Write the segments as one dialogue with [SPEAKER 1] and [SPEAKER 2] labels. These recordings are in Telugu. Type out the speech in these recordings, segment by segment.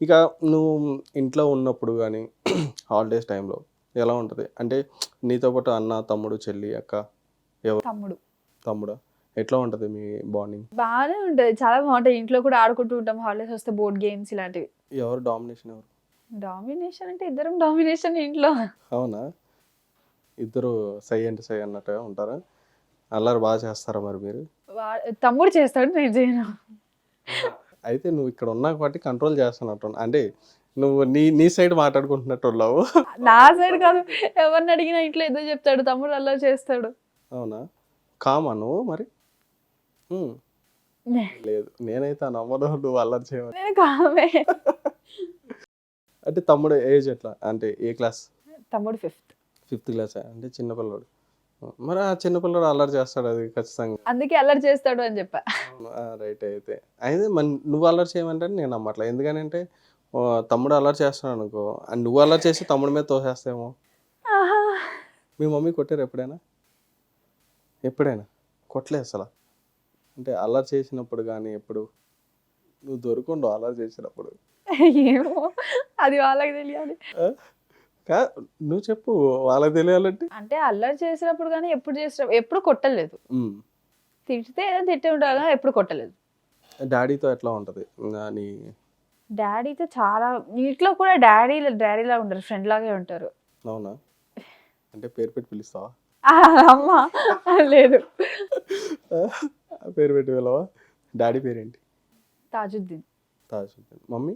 [SPEAKER 1] ఇక నువ్వు ఇంట్లో ఉన్నప్పుడు గానీ, హాలిడేస్ టైంలో ఎలా ఉంటది? అంటే నీతో పాటు అన్న, తమ్ముడు, చెల్లి, అక్క ఎవరు?
[SPEAKER 2] తమ్ముడు.
[SPEAKER 1] తమ్ముడా? ఎట్లా ఉంటది మీ బాండింగ్?
[SPEAKER 2] బానే ఉంటది. చాలా బావుంటది. ఇంట్లో కూడా ఆడుకుంటూ ఉంటాం. హాలిడేస్ వస్తే బోర్డ్ గేమ్స్ ఇలాంటివి.
[SPEAKER 1] ఎవరు డామినేషన్ ఎవరు?
[SPEAKER 2] డామినేషన్ అంటే ఇద్దరం డామినేషన్ ఇంట్లో.
[SPEAKER 1] అవునా? ఇద్దరు సై అంటే సై అన్నట్టుగా ఉంటారా? అల్లరి చేస్తారా మరి మీరు?
[SPEAKER 2] వా తమ్ముడు చేస్తాడు. నేను చేయను.
[SPEAKER 1] అయితే నువ్వు ఇక్కడ ఉన్నావు కాబట్టి కంట్రోల్ చేస్తున్నట్టున్నా. అంటే నువ్వు నీ నీ సైడ్ మాట్లాడుకుంటున్నట్టున్నావు.
[SPEAKER 2] నా సైడ్ కాదు. ఎవరిని అడిగినా ఇంట్లో ఏదో చెప్తాడు. తమ్ముడు అల్లరి చేస్తాడు.
[SPEAKER 1] అవునా? కామా నువ్వు మరి? హ్మ్. లేదు. నేనైతే నమ్మను నువ్వు అల్లరి చేయమని.
[SPEAKER 2] నేను కామే.
[SPEAKER 1] అంటే తమ్ముడు ఏజ్ ఎట్లా? అంటే ఏ క్లాస్?
[SPEAKER 2] తమ్ముడు 5th.
[SPEAKER 1] 5th క్లాసా? అంటే చిన్న పిల్లోడు. మరి ఆ చిన్న పిల్లోడు అల్లరి చేస్తాడు అది ఖచ్చితంగా.
[SPEAKER 2] అందుకే అల్లరి చేస్తాడు అని చెప్పా.
[SPEAKER 1] రైట్ అయితే. అయితే నువ్వు అల్లరి చేయమంటే నేను నమ్మట్లే. ఎందుకనంటే తమ్ముడు అల్లరి చేస్తున్నాడు అనుకో, అండ్ నువ్వు అల్లరి చేసి తమ్ముడి మీద తోసేస్తేమో.
[SPEAKER 2] ఆహా!
[SPEAKER 1] మీ మమ్మీ కొట్టారు ఎప్పుడైనా? ఎప్పుడైనా? కొట్టలే అసల. అంటే అల్లరి చేసినప్పుడు గానీ ఎప్పుడు? నువ్వు దొరుకుండవు అల్లరి చేసినప్పుడు.
[SPEAKER 2] ఏమో అది వాళ్ళకి తెలియాలి.
[SPEAKER 1] ఆ? నువ్వు చెప్పు వాళ్ళకి తెలియాలంటే.
[SPEAKER 2] అంటే అల్లరి చేసినప్పుడు గానీ ఎప్పుడు కొట్టలేదు.
[SPEAKER 1] హ్మ్.
[SPEAKER 2] తిడితే ఏదో తిట్టి ఉంటాడు కానీ ఎప్పుడు కొట్టలేదు.
[SPEAKER 1] డాడీతో ఎట్లా ఉంటది? నీ
[SPEAKER 2] డాడీతో చాలా ఇంట్లో కూడా డాడీలా ఉండరు. ఫ్రెండ్ లాగే ఉంటారు.
[SPEAKER 1] అవునా? అంటే పేరు పెట్టి పిలుస్తావా?
[SPEAKER 2] అమ్మ లేదు.
[SPEAKER 1] పేరు పెట్టి పిలవా? డాడీ పేరేంటి?
[SPEAKER 2] తాజుద్దీన్.
[SPEAKER 1] తాజుద్దీన్. మమ్మీ?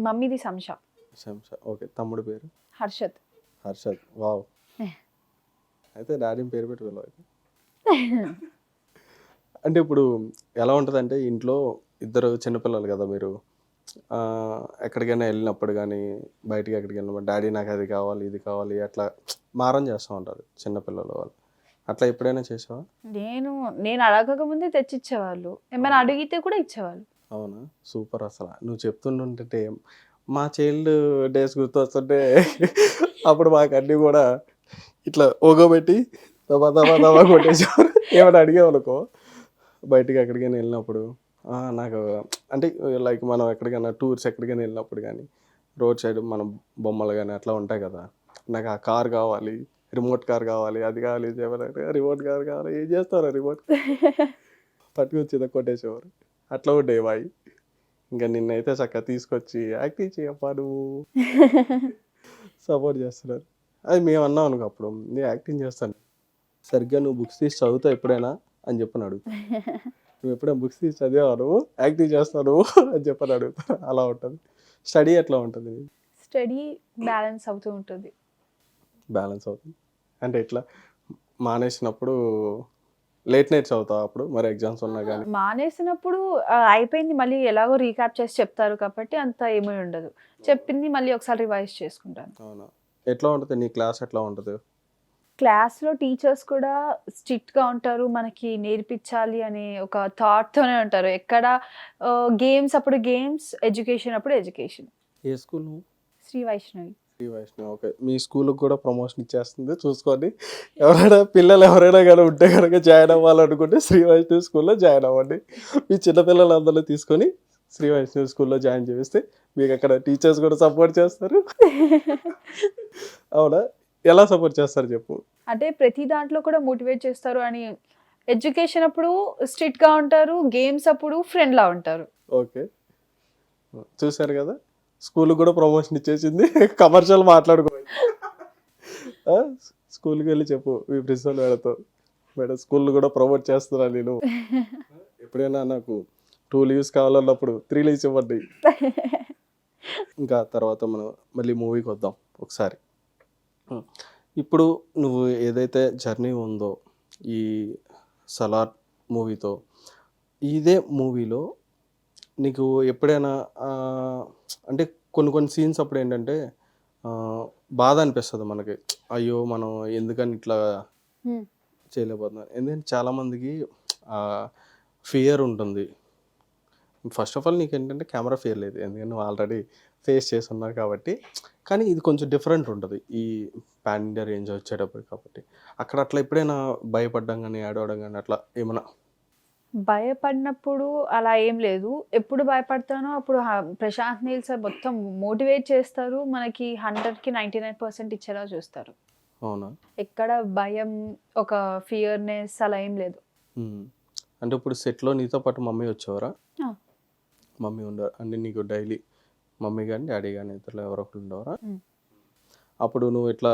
[SPEAKER 2] మమ్మీది సంష.
[SPEAKER 1] శంష. ఓకే. తమ్ముడు పేరు?
[SPEAKER 2] హర్షత్.
[SPEAKER 1] హర్షద్. వావ్! అయితే డాడీని పేరు పెట్టి పిలవ అయితే. అంటే ఇప్పుడు ఎలా ఉంటదంటే ఇంట్లో ఇద్దరు చిన్నపిల్లలు కదా మీరు. ఎక్కడికైనా వెళ్ళినప్పుడు కానీ బయటికి ఎక్కడికి వెళ్ళినప్పుడు డాడీ నాకు అది కావాలి ఇది కావాలి అట్లా మారం చేస్తూ ఉంటారు చిన్నపిల్లలు వాళ్ళు. అట్లా ఎప్పుడైనా చేసావా?
[SPEAKER 2] నేను అడగక ముందే తెచ్చిచ్చేవాళ్ళు. ఏమైనా అడిగితే కూడా ఇచ్చేవాళ్ళు.
[SPEAKER 1] అవునా? సూపర్ అసలు. నువ్వు చెప్తుంటుంటే మా చైల్డ్ డేస్ గుర్తొస్తుంటే అప్పుడు మాకు అన్నీ కూడా ఇట్లా ఓగోబెట్టి దబా దబా దబా కొట్టేసేవారు. ఏమైనా అడిగేవనుకో బయటికి ఎక్కడికైనా వెళ్ళినప్పుడు నాకు అంటే లైక్ మనం ఎక్కడికైనా టూర్స్ ఎక్కడికైనా వెళ్ళినప్పుడు కానీ రోడ్ సైడ్ మనం బొమ్మలు కానీ అట్లా ఉంటాయి కదా. నాకు ఆ కార్ కావాలి, రిమోట్ కార్ కావాలి, అది కావాలి ఇది కావాలి, రిమోట్ కార్ కావాలి. ఏం చేస్తారు రిమోట్ పట్టుకొచ్చి కొట్టేసేవారు. అట్లా ఉండేవి వాయి. ఇంకా నిన్నైతే చక్కగా తీసుకొచ్చి యాక్టింగ్ చేయప్పా నువ్వు సపోర్ట్ చేస్తున్నారు. అది మేము అన్నాం అనుకో అప్పుడు నేను యాక్టింగ్ చేస్తాను. సరిగ్గా నువ్వు బుక్స్ తీసి చదువుతావు ఎప్పుడైనా అని చెప్పని అడుగుతా. నువ్వు ఎప్పుడైనా బుక్స్ తీసి చదివావు నువ్వు యాక్టింగ్ చేస్తావు నువ్వు అని చెప్పని అడుగుతా. అలా ఉంటుంది. స్టడీ ఎట్లా ఉంటుంది?
[SPEAKER 2] స్టడీ బ్యాలెన్స్ అవుతూ ఉంటుంది.
[SPEAKER 1] బ్యాలెన్స్ అవుతుంది అంటే ఎట్లా? మానేసినప్పుడు లేట్ నైట్స్ చదువుతావు అప్పుడు మరి ఎగ్జామ్స్ ఉన్నా కానీ?
[SPEAKER 2] మానేసినప్పుడు అయిపోయింది మళ్ళీ ఎలాగో రీక్యాప్ చేసి చెప్తారు కాబట్టి అంత ఏమీ ఉండదు. చెప్పింది మళ్ళీ ఒకసారి రివైజ్ చేసుకుంటాను.
[SPEAKER 1] అవునా? ఎట్లా ఉంటుంది నీ క్లాస్ ఎట్లా ఉంటుంది?
[SPEAKER 2] క్లాస్‌లో టీచర్స్ కూడా స్ట్రిక్ట్‌గా ఉంటారు. మనకి నేర్పించాలి అనే ఒక థాట్‌తోనే ఉంటారు. ఎక్కడ గేమ్స్ అప్పుడు గేమ్స్, ఎడ్యుకేషన్ అప్పుడు ఎడ్యుకేషన్.
[SPEAKER 1] ఏ స్కూల్ నువ్వు?
[SPEAKER 2] శ్రీ వైష్ణవి.
[SPEAKER 1] శ్రీ వైష్ణవ్. ఓకే. మీ స్కూల్కి కూడా ప్రమోషన్ ఇచ్చేస్తుంది చూసుకోండి. ఎవరైనా పిల్లలు ఎవరైనా కానీ ఉంటే కనుక జాయిన్ అవ్వాలనుకుంటే శ్రీ వైష్ణవ్ స్కూల్లో జాయిన్ అవ్వండి. మీ చిన్నపిల్లలందరినీ తీసుకొని శ్రీ వైష్ణవ్ స్కూల్లో జాయిన్ చేస్తే మీకు అక్కడ టీచర్స్ కూడా సపోర్ట్ చేస్తారు. అవునా? ఎలా సపోర్ట్ చేస్తారు చెప్పు?
[SPEAKER 2] అంటే ప్రతి దాంట్లో కూడా మోటివేట్ చేస్తారు అని ఎడ్యుకేషన్ అప్పుడు స్ట్రిక్ట్‌గా ఉంటారు. గేమ్స్ అప్పుడు ఫ్రెండ్‌లా ఉంటారు.
[SPEAKER 1] ఓకే. చూశారు కదా స్కూల్కి కూడా ప్రమోషన్ ఇచ్చేసింది. కమర్షియల్ మాట్లాడుకోవాలి. స్కూల్కి వెళ్ళి చెప్పు మీ ప్రిన్సిపల్ మేడంతో, మేడం స్కూల్ కూడా ప్రమోట్ చేస్తున్నా నేను. ఎప్పుడైనా నాకు 2 లీవ్స్ కావాలన్నప్పుడు 3 లీవ్స్ ఇవ్వండి. ఇంకా తర్వాత మనం మళ్ళీ మూవీకి వద్దాం ఒకసారి. ఇప్పుడు నువ్వు ఏదైతే జర్నీ ఉందో ఈ సలార్ మూవీతో, ఇదే మూవీలో నీకు ఎప్పుడైనా అంటే కొన్ని సీన్స్ అప్పుడు ఏంటంటే బాధ అనిపిస్తుంది మనకి. అయ్యో మనం ఎందుకని ఇట్లా చేయలేకపోతున్నాం. ఎందుకంటే చాలామందికి ఫియర్ ఉంటుంది. ఫస్ట్ ఆఫ్ ఆల్ నీకు ఏంటంటే కెమెరా ఫియర్ లేదు, ఎందుకంటే నువ్వు ఆల్రెడీ ఫేస్ చేసి ఉన్నావు కాబట్టి. కానీ ఇది కొంచెం డిఫరెంట్ ఉంటుంది ఈ పాన్ ఇండియా రేంజ్ వచ్చేటప్పుడు కాబట్టి. అక్కడ అట్లా ఎప్పుడైనా భయపడ్డం కానీ ఏడవడం కానీ అట్లా ఏమన్నా?
[SPEAKER 2] భయపడినప్పుడు అలా ఏం లేదు. ఎప్పుడు భయపడతానో అప్పుడు ప్రశాంత్ నీల్ సార్ మొత్తం మోటివేట్ చేస్తారు. మనకి 100కి 99% ఇచ్చేలా చూస్తారు.
[SPEAKER 1] అవునా?
[SPEAKER 2] ఎక్కడ భయం, ఒక ఫియర్‌నెస్ అలా ఏం లేదు.
[SPEAKER 1] హ్మ్. అంటే ఇప్పుడు సెట్‌లో నీతో పాటు మమ్మీ వచ్చేవారా?
[SPEAKER 2] ఆ!
[SPEAKER 1] మమ్మీ అంటే నీకు డైలీ మమ్మీ గాని, డ్యాడీ గాని ఇద్దరిలో ఎవరో ఒకళ్ళు ఉండేవారా?
[SPEAKER 2] హ్మ్.
[SPEAKER 1] అప్పుడు నువ్వు ఇట్లా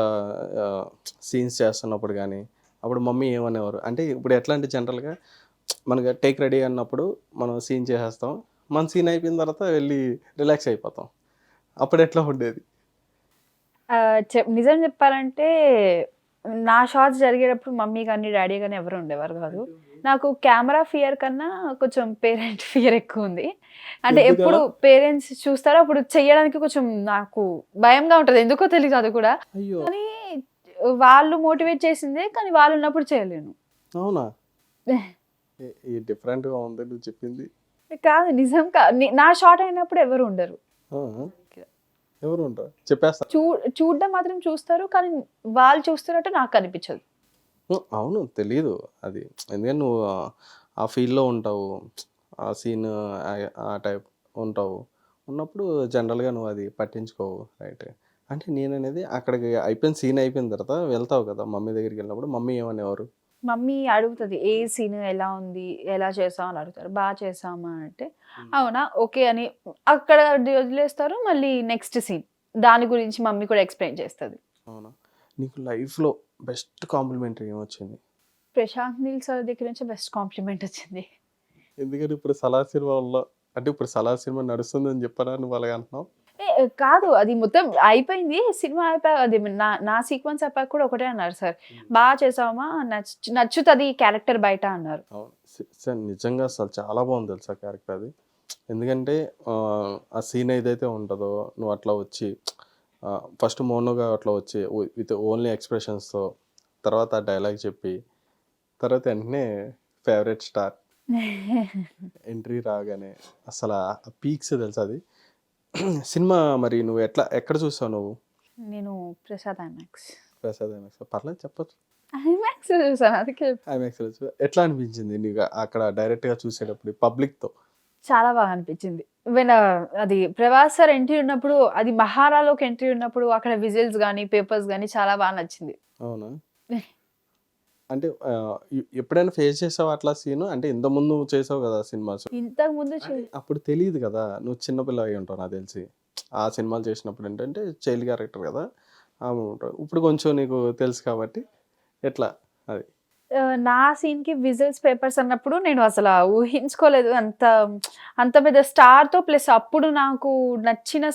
[SPEAKER 1] సీన్స్ చేస్తున్నప్పుడు గానీ, అప్పుడు మమ్మీ ఏమనేవారు? అంటే ఇప్పుడు ఎట్లా అంటే జనరల్‌గా మనకి టేక్ రెడీ అన్నప్పుడు మనం సీన్ చేసేస్తాం. మన సీన్ అయిపోయిన తర్వాత వెళ్ళి రిలాక్స్ అయిపోతాం. అప్పుడు ఎట్లా ఉండేది?
[SPEAKER 2] నిజం చెప్పాలంటే నా షాట్స్ జరిగేటప్పుడు మమ్మీ గాని, డ్యాడీ గాని ఎవరు ఉండేవారు కాదు. నాకు కెమెరా ఫియర్ కన్నా కొంచెం పేరెంట్ ఫియర్ ఎక్కువుంది. అంటే
[SPEAKER 1] ఎందుకలా?
[SPEAKER 2] ఎప్పుడు పేరెంట్స్ చూస్తారో అప్పుడు చెయ్యడానికి కొంచెం నాకు భయంగా ఉంటది. ఎందుకో తెలీదు అది కూడా.
[SPEAKER 1] అయ్యో!
[SPEAKER 2] కానీ వాళ్ళు మోటివేట్ చేసిందే, కానీ వాళ్ళు ఉన్నప్పుడు చేయలేను.
[SPEAKER 1] అవునా? ఈ డిఫరెంట్‌గా ఉంది నువ్వు చెప్పింది.
[SPEAKER 2] కాదు నిజం నా షాట్ అయినప్పుడు ఎవరు ఉండరు.
[SPEAKER 1] ఆ! ఎవరు ఉండరా? చెప్పేస్తా.
[SPEAKER 2] చూడడం మాత్రం చూస్తారు. కానీ వాళ్ళు చూస్తున్నట్టు నాకు కనిపించదు.
[SPEAKER 1] అవును. తెలీదు అది. ఎందుకంటే నువ్వు ఆ ఫీల్డ్‌లో ఉంటావు. ఆ సీన్ ఆ టైప్ ఉంటావు. ఉన్నప్పుడు జనరల్‌గా నువ్వు అది పట్టించుకోవు. రైట్. అంటే నేననేది అక్కడికి అయిపోయిన సీన్ అయిపోయిన తర్వాత వెళ్తావు కదా! మమ్మీ దగ్గరికెళ్ళినప్పుడు మమ్మీ ఏమనేవారు?
[SPEAKER 2] మమ్మీ అడుగుతది. ఏ సీన్ ఎలా ఉంది? ఎలా చేసావు? అని అడుగుతారు. బా చేశామా అంటే, అవునా? ఓకే అని అక్కడ వదిలేస్తారు. మళ్ళీ నెక్స్ట్ సీన్. దాని గురించి మమ్మీ కూడా ఎక్స్‌ప్లెయిన్ చేస్తది.
[SPEAKER 1] అవునా? నీకు లైఫ్‌లో బెస్ట్ కాంప్లిమెంటరీ ఏమొచ్చింది?
[SPEAKER 2] ప్రశాంత్ నీల్ సార్ దగ్గర నుంచి బెస్ట్ కాంప్లిమెంట్ వచ్చింది.
[SPEAKER 1] ఎందుకంటే ఇప్పుడు 'సలార్' సినిమాలో అంటే ఇప్పుడు 'సలార్' సినిమా నడుస్తుందని చెప్పనా నువ్వు అలాగ అంటున్నావు?
[SPEAKER 2] కాదు అది మొత్తం అయిపోయింది. సినిమా అయిపోయాక అది నా సీక్వెన్స్ అయిపోయాక కూడా ఒకటే అన్నారు సార్. బా చేసావమ్మా నచ్చుతది ఈ క్యారెక్టర్ బయట అన్నారు.
[SPEAKER 1] అవును. నిజంగా అసలు చాలా బాగుంది తెలుసా క్యారెక్టర్ అది. ఎందుకంటే ఆ సీన్ ఏదైతే ఉంటదో నువ్వు అట్లా వచ్చి ఫస్ట్ మౌనంగా అట్లా వచ్చి విత్ ఓన్లీ ఎక్స్‌ప్రెషన్స్‌తో తర్వాత ఆ డైలాగ్ చెప్పి తర్వాత వెంటనే ఫేవరెట్ స్టార్ ఎంట్రీ రాగానే అసల ఆ పీక్స్ తెలుసా అది. సినిమా మరి నువ్వు ఎక్కడ చూసావు నువ్వు?
[SPEAKER 2] నేను ప్రసాద్ ఐమాక్స్.
[SPEAKER 1] ప్రసాద్ ఐమాక్స్ పర్లేదు చెప్పొచ్చు.
[SPEAKER 2] ఐమాక్స్‌లో చూసాను. అందుకే
[SPEAKER 1] ఐమాక్స్‌లో ఎట్లా అనిపించింది నీకు అక్కడ డైరెక్ట్‌గా చూసేటప్పుడు పబ్లిక్‌తో?
[SPEAKER 2] చాలా బాగా అనిపించింది. వెన్ అది ప్రభాస్ సార్ ఎంట్రీ ఉన్నప్పుడు, అది 'మహారాలోకి' ఎంట్రీ ఉన్నప్పుడు అక్కడ విజిల్స్ గాని, పేపర్స్ గాని చాలా బాగా నచ్చింది.
[SPEAKER 1] అవునా? అంటే ఎప్పుడైనా ఫేస్ చేసావా అట్లా సీను? అంటే ఇంతకుముందు నువ్వు చేసావు కదా సినిమాస్.
[SPEAKER 2] ఇంతకు ముందు
[SPEAKER 1] అప్పుడు తెలీదు కదా! నువ్వు చిన్న పిల్లవై ఉంటావు నాకు తెలిసి. ఆ సినిమాలు చేసినప్పుడు ఏంటంటే చైల్డ్ క్యారెక్టర్ కదా! ఉంటావు. ఇప్పుడు కొంచెం నీకు తెలుసు కాబట్టి ఎట్లా అది?
[SPEAKER 2] నా సీన్‌కి విజిల్స్, పేపర్స్ అన్నప్పుడు నేను అసల ఊహించుకోలేదు. అంత పెద్ద స్టార్‌తో ప్లస్ అప్పుడు నాకు నచ్చిన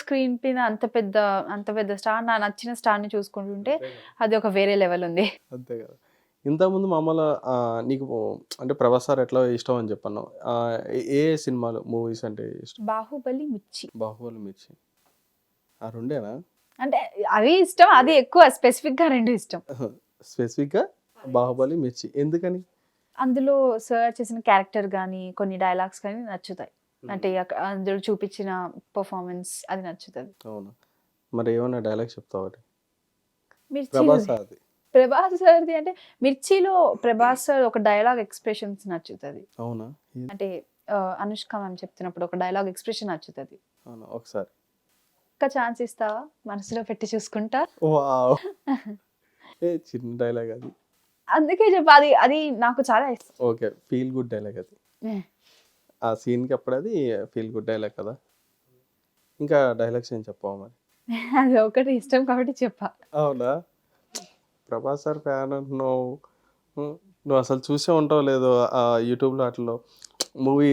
[SPEAKER 2] స్క్రీన్ పైన అంత పెద్ద స్టార్, నా నచ్చిన స్టార్‌ని చూసుకుంటుంటే అది ఒక వేరే లెవెల్ ఉంది.
[SPEAKER 1] అంతే కదా! ఇంతకుముందు మామూలుగా నీకు అంటే 'ప్రభాస్ సార్' ఎట్లా ఇష్టం అని చెప్పన్నావు. ఏ సినిమాలు మూవీస్ అంటే ఇష్టం?
[SPEAKER 2] 'బాహుబలి', 'మిర్చి'
[SPEAKER 1] 'బాహుబలి', 'మిర్చి' ఆ రెండేనా?
[SPEAKER 2] అంటే అవి ఇష్టం. అది ఎక్కువ స్పెసిఫిక్‌గా 2 ఇష్టం.
[SPEAKER 1] స్పెసిఫిక్‌గా 'బాహుబలి', 'మిర్చి' ఎందుకని?
[SPEAKER 2] అందులో సార్ చేసిన క్యారెక్టర్ గాని, కొన్ని డైలాగ్స్ కానీ నచ్చుతాయి. అంటే అందులో చూపించిన పెర్ఫార్మన్స్ అది నచ్చుతది.
[SPEAKER 1] అవునా? మరి ఏమన్నా డైలాగ్ చెప్తావా ఒకటి?
[SPEAKER 2] 'మిర్చి'
[SPEAKER 1] 'ప్రభాస్ సార్‌ది'.
[SPEAKER 2] ప్రభాస్ సార్‌ది అంటే 'మిర్చిలో' ప్రభాస్ సార్ ఒక డైలాగ్ ఎక్స్‌ప్రెషన్స్ నచ్చుతది.
[SPEAKER 1] అవునా?
[SPEAKER 2] అంటే అనుష్క మ్యామ్ చెప్తున్నప్పుడు ఒక డైలాగ్ ఎక్స్‌ప్రెషన్ నచ్చుతది.
[SPEAKER 1] అవునా? ఒకసారి.
[SPEAKER 2] ఒక్క ఛాన్స్ ఇస్తావా? మనసులో పెట్టి చూసుకుంటా.
[SPEAKER 1] వావ్! చిన్న డైలాగ్ అది.
[SPEAKER 2] అందుకే అది నాకు చాలా ఇష్టం.
[SPEAKER 1] ఓకే. ఫీల్ గుడ్ డైలాగ్ అది. ఆ సీన్‌కి అప్పుడు అది ఫీల్ గుడ్ డైలాగ్ కదా! ఇంకా డైలాగ్స్ ఏం చెప్పవా మరి?
[SPEAKER 2] అది ఒకటి ఇష్టం కాబట్టి చెప్పా.
[SPEAKER 1] అవునా? 'ప్రభాస్ సార్' ఫ్యాన్ అంటున్నావు. నువ్వు అసలు చూసే ఉంటావో లేదో యూట్యూబ్‌లో ఆటిల్లో movie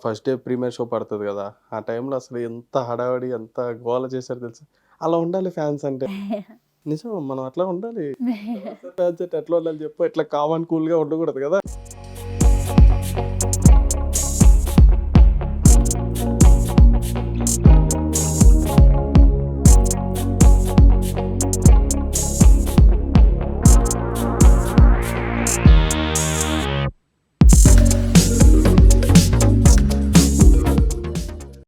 [SPEAKER 1] first day premiere show పడతది కదా! ఆ టైంలో అసలు ఎంత హడావిడి, ఎంత గోల చేశారో తెలుసా? అలా ఉండాలి ఫ్యాన్స్ అంటే. నిజం మనం అట్లా ఉండాలి. ఫ్యాన్స్ అంటే ఎట్లా ఉండాలి చెప్పు? ఇట్లా కామ్ అండ్ కూల్‌గా ఉండకూడదు కదా!